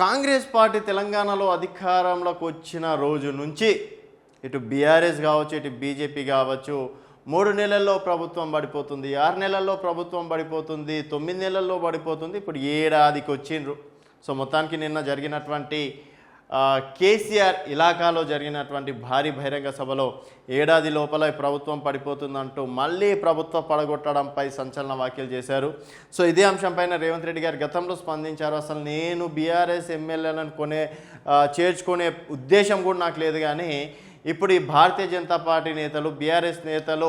Congress party తెలంగాణలో అధికారంలోకి వచ్చిన రోజు నుంచి ఇటు బీఆర్ఎస్ కావచ్చు, ఇటు బీజేపీ కావచ్చు, 3 నెలల్లో ప్రభుత్వం పడిపోతుంది, 6 నెలల్లో ప్రభుత్వం పడిపోతుంది, 9 నెలల్లో పడిపోతుంది, ఇప్పుడు ఏడాదికి వచ్చిండ్రు. సో మొత్తానికి నిన్న జరిగినటువంటి కేసీఆర్ ఇలాకాలో జరిగినటువంటి భారీ బహిరంగ సభలో ఏడాది లోపల ప్రభుత్వం పడిపోతుందంటూ మళ్ళీ ప్రభుత్వ పడగొట్టడంపై సంచలన వ్యాఖ్యలు చేశారు. సో ఇదే అంశంపైన రేవంత్ రెడ్డి గారు గతంలో స్పందించారు. అసలు నేను బీఆర్ఎస్ ఎమ్మెల్యేలను చేర్చుకునే ఉద్దేశం కూడా నాకు లేదు, కానీ ఇప్పుడు ఈ భారతీయ జనతా పార్టీ నేతలు, బీఆర్ఎస్ నేతలు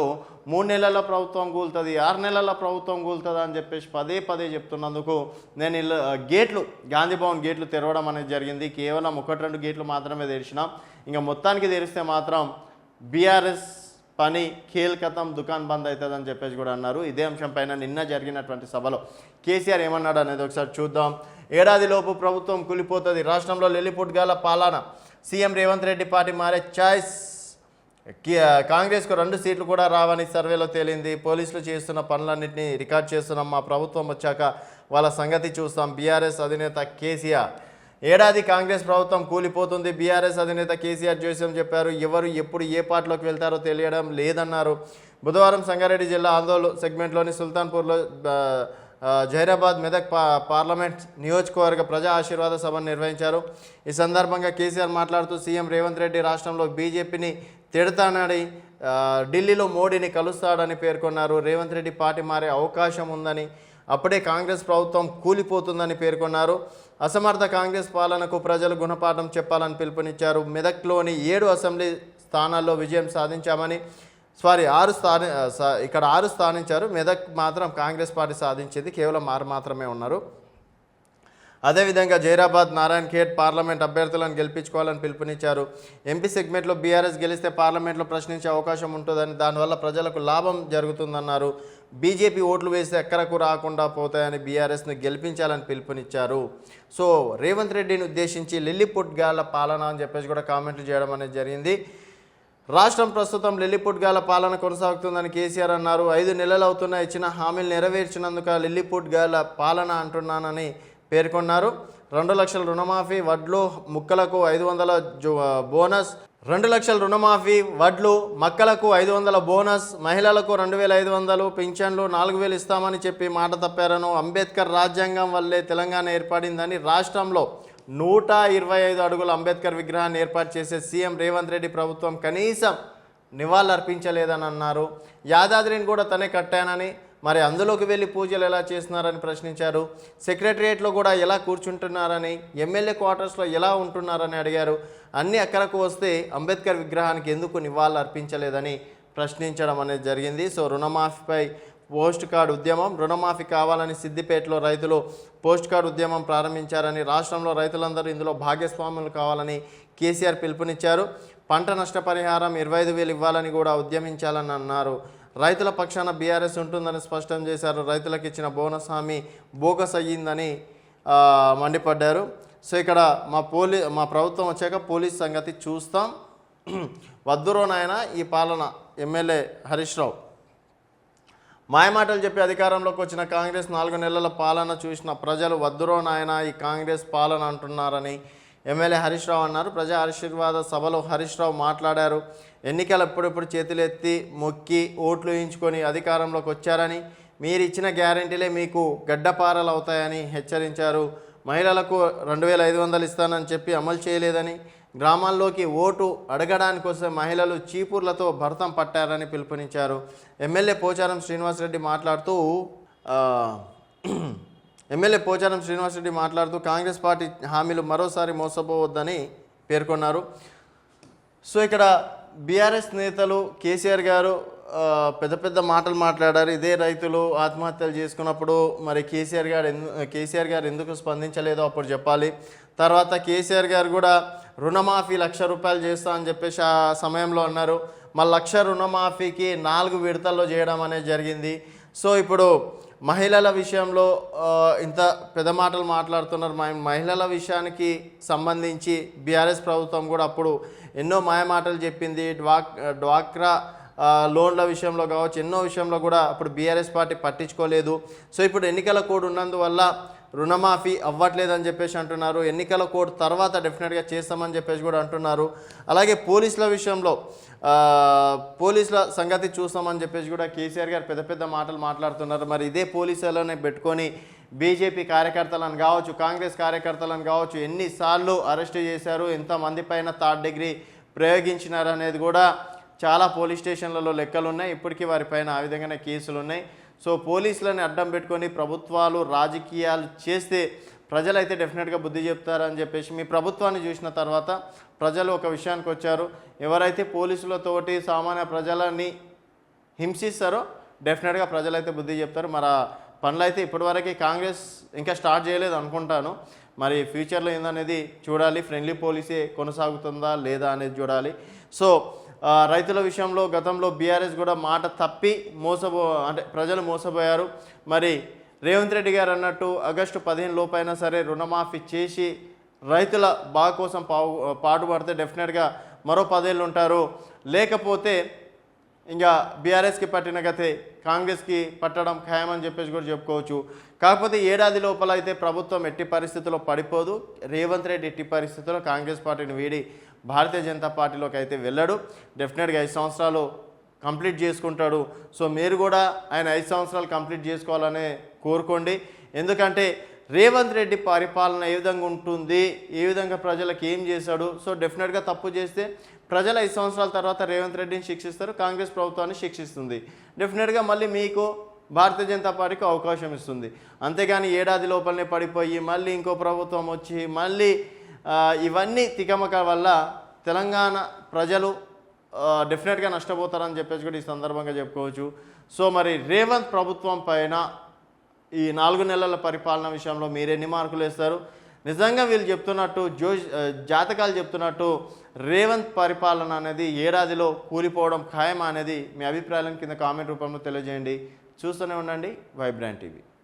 3 నెలల ప్రభుత్వం కూలుతుంది, 6 నెలల ప్రభుత్వం కూలుతుంది అని చెప్పేసి పదే పదే చెప్తున్నందుకు నేను గేట్లు, గాంధీ భవన్ గేట్లు తెరవడం అనేది జరిగింది. కేవలం 1-2 గేట్లు మాత్రమే తెరిచినాం. ఇంకా మొత్తానికి తెరిస్తే మాత్రం బీఆర్ఎస్ పని ఖేల్ కథం, దుకాన్ బంద్ అవుతుందని చెప్పేసి కూడా అన్నారు. ఇదే అంశంపైన నిన్న జరిగినటువంటి సభలో కేసీఆర్ ఏమన్నాడు అనేది ఒకసారి చూద్దాం. ఏడాదిలోపు ప్రభుత్వం కూలిపోతుంది, రాష్ట్రంలో లెల్లిపుట్గాల పాలన, సీఎం రేవంత్ రెడ్డి పార్టీ మారే ఛాయిస్, కాంగ్రెస్కు 2 సీట్లు కూడా రావని సర్వేలో తేలింది, పోలీసులు చేస్తున్న పనులన్నింటినీ రికార్డ్ చేస్తున్నాం, మా ప్రభుత్వం వచ్చాక వాళ్ళ సంగతి చూస్తాం, బీఆర్ఎస్ అధినేత కేసీఆర్. ఏడాది కాంగ్రెస్ ప్రభుత్వం కూలిపోతుంది, బీఆర్ఎస్ అధినేత కేసీఆర్ జోస్యం చెప్పారు. ఎవరు ఎప్పుడు ఏ పార్టీలోకి వెళ్తారో తెలియడం లేదన్నారు. బుధవారం సంగారెడ్డి జిల్లా ఆందోళన సెగ్మెంట్లోని సుల్తాన్పూర్లో జైరాబాద్ మెదక్ పార్లమెంట్ నియోజకవర్గ ప్రజా ఆశీర్వాద సభను నిర్వహించారు. ఈ సందర్భంగా కేసీఆర్ మాట్లాడుతూ సీఎం రేవంత్ రెడ్డి రాష్ట్రంలో బీజేపీని తిడతానని, ఢిల్లీలో మోడీని కలుస్తాడని పేర్కొన్నారు. రేవంత్ రెడ్డి పార్టీ మారే అవకాశం ఉందని, అప్పుడే కాంగ్రెస్ ప్రభుత్వం కూలిపోతుందని పేర్కొన్నారు. అసమర్థ కాంగ్రెస్ పాలనకు ప్రజలు గుణపాఠం చెప్పాలని పిలుపునిచ్చారు. మెదక్లోని 7 అసెంబ్లీ స్థానాల్లో విజయం సాధించామని, 6 స్థానించారు. మెదక్ మాత్రం కాంగ్రెస్ పార్టీ సాధించింది, కేవలం 6 మాత్రమే ఉన్నారు. అదేవిధంగా జైరాబాద్, నారాయణ్ ఖేడ్ పార్లమెంట్ అభ్యర్థులను గెలిపించుకోవాలని పిలుపునిచ్చారు. ఎంపీ సెగ్మెంట్లో బీఆర్ఎస్ గెలిస్తే పార్లమెంట్లో ప్రశ్నించే అవకాశం ఉంటుందని, దానివల్ల ప్రజలకు లాభం జరుగుతుందన్నారు. బీజేపీ ఓట్లు వేస్తే ఎక్కడకు రాకుండా పోతాయని బీఆర్ఎస్ను గెలిపించాలని పిలుపునిచ్చారు. సో రేవంత్ రెడ్డిని ఉద్దేశించి లిల్లీపుట్గాల పాలన అని చెప్పేసి కూడా కామెంట్లు చేయడం అనేది జరిగింది. రాష్ట్రం ప్రస్తుతం లిల్లీపుట్గాల పాలన కొనసాగుతుందని కేసీఆర్ అన్నారు. 5 నెలలు అవుతున్నా ఇచ్చిన హామీలు నెరవేర్చినందుకు లిల్లీపుట్గాల పాలన అంటున్నానని పేర్కొన్నారు. 2 లక్షల రుణమాఫీ, వడ్లు ముక్కలకు 500 బోనస్, 2 లక్షల రుణమాఫీ, వడ్లు మక్కలకు 500 బోనస్, మహిళలకు 2500 పింఛన్లు, 4000 ఇస్తామని చెప్పి మాట తప్పారను. అంబేద్కర్ రాజ్యాంగం వల్లే తెలంగాణ ఏర్పడిందని, రాష్ట్రంలో 125 అడుగుల అంబేద్కర్ విగ్రహాన్ని ఏర్పాటు చేసే సీఎం రేవంత్ రెడ్డి ప్రభుత్వం కనీసం నివాళులర్పించలేదని అన్నారు. యాదాద్రిని కూడా తనే కట్టానని, మరి అందులోకి వెళ్ళి పూజలు ఎలా చేస్తున్నారని ప్రశ్నించారు. సెక్రటరియేట్లో కూడా ఎలా కూర్చుంటున్నారని, ఎమ్మెల్యే క్వార్టర్స్లో ఎలా ఉంటున్నారని అడిగారు. అన్ని అక్కడకు వస్తే అంబేద్కర్ విగ్రహానికి ఎందుకు నివాళులు అర్పించలేదని ప్రశ్నించడం అనేది జరిగింది. సో రుణమాఫీపై పోస్ట్ కార్డు ఉద్యమం, రుణమాఫీ కావాలని సిద్దిపేటలో రైతులు పోస్ట్ కార్డు ఉద్యమం ప్రారంభించారని, రాష్ట్రంలో రైతులందరూ ఇందులో భాగస్వాములు కావాలని కేసీఆర్ పిలుపునిచ్చారు. పంట నష్టపరిహారం 25,000 ఇవ్వాలని కూడా ఉద్యమించాలని అన్నారు. రైతుల పక్షాన బీఆర్ఎస్ ఉంటుందని స్పష్టం చేశారు. రైతులకు ఇచ్చిన బోనస్ హామీ బోగస్ అయ్యిందని మండిపడ్డారు. సో ఇక్కడ మా ప్రభుత్వం వచ్చాక పోలీస్ సంగతి చూస్తాం, వద్దురో నాయన ఈ పాలన, ఎమ్మెల్యే హరీష్ రావు. మాయమాటలు చెప్పి అధికారంలోకి వచ్చిన కాంగ్రెస్ 4 నెలల పాలన చూసిన ప్రజలు వద్దురో నాయన ఈ కాంగ్రెస్ పాలన అంటున్నారని ఎమ్మెల్యే హరీష్ రావు అన్నారు. ప్రజా ఆశీర్వాద సభలో హరీష్ రావు మాట్లాడారు. ఎన్నికలు ఎప్పుడెప్పుడు చేతులెత్తి మొక్కి ఓట్లు వేయించుకొని అధికారంలోకి వచ్చారని, మీరు ఇచ్చిన గ్యారెంటీలే మీకు గడ్డపారలు అవుతాయని హెచ్చరించారు. మహిళలకు 2500 ఇస్తానని చెప్పి అమలు చేయలేదని, గ్రామాల్లోకి ఓటు అడగడానికి వస్తే మహిళలు చీపుర్లతో భర్తం పట్టారని పిలుపునిచ్చారు. ఎమ్మెల్యే పోచారం శ్రీనివాసరెడ్డి మాట్లాడుతూ కాంగ్రెస్ పార్టీ హామీలు మరోసారి మోసపోవద్దని పేర్కొన్నారు. సో ఇక్కడ బీఆర్ఎస్ నేతలు, కేసీఆర్ గారు పెద్ద మాటలు మాట్లాడారు. ఇదే రైతులు ఆత్మహత్యలు చేసుకున్నప్పుడు మరి కేసీఆర్ గారు ఎందుకు స్పందించలేదో అప్పుడు చెప్పాలి. తర్వాత కేసీఆర్ గారు కూడా రుణమాఫీ 1,00,000 రూపాయలు చేస్తా అని చెప్పేసి ఆ సమయంలో అన్నారు. మళ్ళీ 1,00,000 రుణమాఫీకి 4 విడతల్లో చేయడం అనేది జరిగింది. సో ఇప్పుడు మహిళల విషయంలో ఇంత పెద్ద మాటలు మాట్లాడుతున్నారు. మహిళల విషయానికి సంబంధించి బీఆర్ఎస్ ప్రభుత్వం కూడా అప్పుడు ఎన్నో మాయమాటలు చెప్పింది. డ్వాక్రా లోన్ల విషయంలో కావచ్చు, ఎన్నో విషయంలో కూడా అప్పుడు బీఆర్ఎస్ పార్టీ పట్టించుకోలేదు. సో ఇప్పుడు ఎన్నికల కోడ్ ఉన్నందువల్ల రుణమాఫీ అవ్వట్లేదని చెప్పేసి అంటున్నారు. ఎన్నికల కోడ్ తర్వాత డెఫినెట్గా చేస్తామని చెప్పేసి కూడా అంటున్నారు. అలాగే పోలీసుల విషయంలో పోలీసుల సంగతి చూస్తామని చెప్పేసి కూడా కేసీఆర్ గారు పెద్ద పెద్ద మాటలు మాట్లాడుతున్నారు. మరి ఇదే పోలీసులనే పెట్టుకొని బీజేపీ కార్యకర్తలను కావచ్చు, కాంగ్రెస్ కార్యకర్తలను కావచ్చు ఎన్నిసార్లు అరెస్ట్ చేశారు, ఎంతమంది పైన థర్డ్ డిగ్రీ ప్రయోగించినారు అనేది కూడా చాలా పోలీస్ స్టేషన్లలో లెక్కలు ఉన్నాయి. ఇప్పటికీ వారిపైన ఆ విధంగానే కేసులు ఉన్నాయి. సో పోలీసులని అడ్డం పెట్టుకొని ప్రభుత్వాలు రాజకీయాలు చేస్తే ప్రజలైతే డెఫినెట్గా బుద్ధి చెప్తారని చెప్పేసి మీ ప్రభుత్వాన్ని చూసిన తర్వాత ప్రజలు ఒక విషయానికి వచ్చారు. ఎవరైతే పోలీసులతోటి సామాన్య ప్రజలని హింసిస్తారో డెఫినెట్గా ప్రజలైతే బుద్ధి చెప్తారు. మరి ఆ పనులు అయితే ఇప్పటివరకు కాంగ్రెస్ ఇంకా స్టార్ట్ చేయలేదు అనుకుంటాను. మరి ఫ్యూచర్లో ఏందనేది చూడాలి. ఫ్రెండ్లీ పాలసీ కొనసాగుతుందా లేదా అనేది చూడాలి. సో రైతుల విషయంలో గతంలో బీఆర్ఎస్ కూడా మాట తప్పి అంటే ప్రజలు మోసపోయారు. మరి రేవంత్ రెడ్డి గారు అన్నట్టు ఆగస్టు 15 లోపైనా సరే రుణమాఫీ చేసి రైతుల బాగు కోసం పాటుపడితే డెఫినెట్గా మరో 10 ఏళ్ళు ఉంటారు. లేకపోతే ఇంకా బీఆర్ఎస్కి పట్టిన గతే కాంగ్రెస్కి పట్టడం ఖాయమని చెప్పేసి కూడా చెప్పుకోవచ్చు. కాకపోతే ఏడాది లోపల అయితే ప్రభుత్వం ఎట్టి పరిస్థితుల్లో పడిపోదు. రేవంత్ రెడ్డి ఎట్టి పరిస్థితుల్లో కాంగ్రెస్ పార్టీని వీడి భారతీయ జనతా పార్టీలోకి అయితే వెళ్ళాడు. డెఫినెట్గా 5 సంవత్సరాలు కంప్లీట్ చేసుకుంటాడు. సో మీరు కూడా ఆయన 5 సంవత్సరాలు కంప్లీట్ చేసుకోవాలనే కోరుకోండి. ఎందుకంటే రేవంత్ రెడ్డి పరిపాలన ఏ విధంగా ఉంటుంది, ఏ విధంగా ప్రజలకు ఏం చేశాడు. సో డెఫినెట్గా తప్పు చేస్తే ప్రజలు 5 సంవత్సరాల తర్వాత రేవంత్ రెడ్డిని శిక్షిస్తారు, కాంగ్రెస్ ప్రభుత్వాన్ని శిక్షిస్తుంది. డెఫినెట్గా మళ్ళీ మీకు భారతీయ జనతా పార్టీకి అవకాశం ఇస్తుంది. అంతేగాని ఏడాది లోపలనే పడిపోయి మళ్ళీ ఇంకో ప్రభుత్వం వచ్చి మళ్ళీ ఇవన్నీ తికమక వల్ల తెలంగాణ ప్రజలు డెఫినెట్గా నష్టపోతారని చెప్పేసి కూడా ఈ సందర్భంగా చెప్పుకోవచ్చు. సో మరి రేవంత్ ప్రభుత్వం పైన ఈ 4 నెలల పరిపాలన విషయంలో మీరెన్ని మార్కులు వేస్తారు? నిజంగా వీళ్ళు చెప్తున్నట్టు జాతకాలు చెప్తున్నట్టు రేవంత్ పరిపాలన అనేది ఏడాదిలో కూలిపోవడం ఖాయం అనేది మీ అభిప్రాయాలను కింద కామెంట్ రూపంలో తెలియజేయండి. చూస్తూనే ఉండండి వైబ్రాంట్ టీవీ.